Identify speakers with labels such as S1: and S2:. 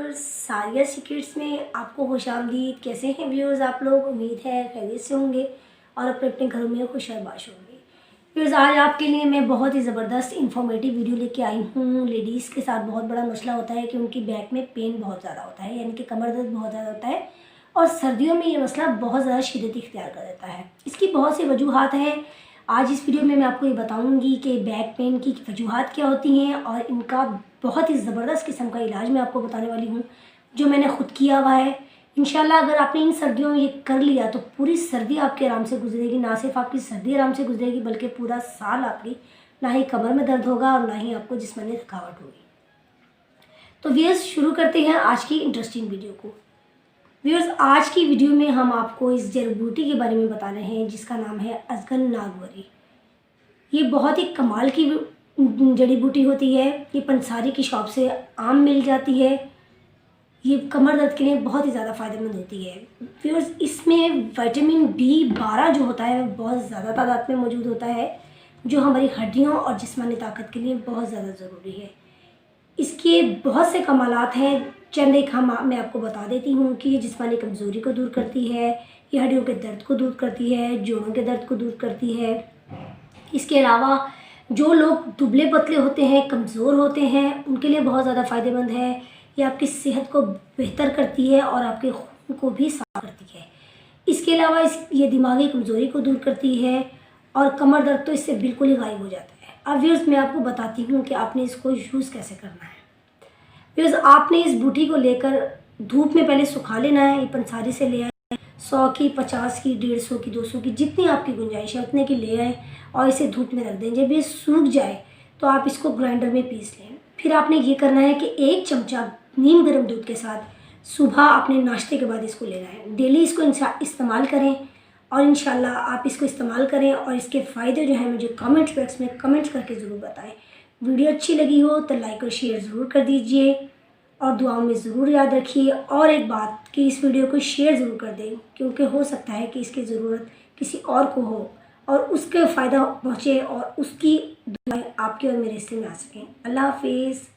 S1: Viewers, सारिया secrets में आपको खुशामदीद। कैसे हैं व्यूअर्स आप लोग? उम्मीद है खैरियत से होंगे और अपने अपने घरों में खुशबाश होंगे। व्यूअर्स, आज आपके लिए मैं बहुत ही ज़बरदस्त इन्फॉर्मेटिव वीडियो लेके आई हूँ। लेडीज़ के साथ बहुत बड़ा मसला होता है कि उनकी बैक में पेन बहुत ज़्यादा होता है, यानी कि कमर दर्द बहुत ज़्यादा होता है और सर्दियों में ये मसला बहुत ज़्यादा शिद्दत इख्तियार कर देता है। इसकी बहुत सी वजूहात हैं। आज इस वीडियो में मैं आपको ये बताऊंगी कि बैक पेन की वजूहात क्या होती हैं और इनका बहुत ही ज़बरदस्त किस्म का इलाज मैं आपको बताने वाली हूँ, जो मैंने ख़ुद किया हुआ है। इंशाल्लाह अगर आपने इन सर्दियों में ये कर लिया तो पूरी सर्दी आपके आराम से गुजरेगी। ना सिर्फ आपकी सर्दी आराम से गुजरेगी बल्कि पूरा साल आपकी ना ही कमर में दर्द होगा और ना ही आपको जिस्मानी थकावट होगी। तो व्यूअर्स, शुरू करते हैं आज की इंटरेस्टिंग वीडियो को। व्यूअर्स, आज की वीडियो में हम आपको इस जड़ी बूटी के बारे में बता रहे हैं जिसका नाम है अजगन नागवरी। ये बहुत ही कमाल की जड़ी बूटी होती है। ये पंसारी की शॉप से आम मिल जाती है। ये कमर दर्द के लिए बहुत ही ज़्यादा फ़ायदेमंद होती है। व्यूअर्स, इसमें विटामिन B12 जो होता है वह बहुत ज़्यादा तादाद में मौजूद होता है, जो हमारी हड्डियों और जिस्मानी ताकत के लिए बहुत ज़्यादा ज़रूरी है। इसके बहुत से कमालात हैं। चंद एक मैं आपको बता देती हूँ कि ये जिस्मानी कमज़ोरी को दूर करती है, ये हड्डियों के दर्द को दूर करती है, जोड़ों के दर्द को दूर करती है। इसके अलावा जो लोग दुबले पतले होते हैं, कमज़ोर होते हैं, उनके लिए बहुत ज़्यादा फ़ायदेमंद है। ये आपकी सेहत को बेहतर करती है और आपके खून को भी साफ करती है। इसके अलावा ये दिमागी कमज़ोरी को दूर करती है और कमर दर्द तो इससे बिल्कुल ही गायब हो जाता है। अब व्यूअर्स, मैं आपको बताती हूँ कि आपने इसको यूज़ कैसे करना है। व्यूअर्स, आपने इस बूटी को लेकर धूप में पहले सुखा लेना है। ये पंसारी से ले आए 100 की, 50 की, 150 की, 200 की, जितनी आपकी गुंजाइश है उतने की ले आए और इसे धूप में रख दें। जब ये सूख जाए तो आप इसको ग्राइंडर में पीस लें। फिर आपने ये करना है कि 1 चमचा नीम गर्म दूध के साथ सुबह अपने नाश्ते के बाद इसको लेना है। डेली इसको इस्तेमाल करें और इंशाल्लाह आप इसको इस्तेमाल करें और इसके फ़ायदे जो हैं मुझे कमेंट बॉक्स में कमेंट करके ज़रूर बताएं। वीडियो अच्छी लगी हो तो लाइक और शेयर ज़रूर कर दीजिए और दुआओं में ज़रूर याद रखिए। और एक बात कि इस वीडियो को शेयर ज़रूर कर दें, क्योंकि हो सकता है कि इसकी ज़रूरत किसी और को हो और उसके फ़ायदा पहुँचे और उसकी दुआएं आपके और मेरे हिस्से में आ सकें। अल्लाह हाफिज़।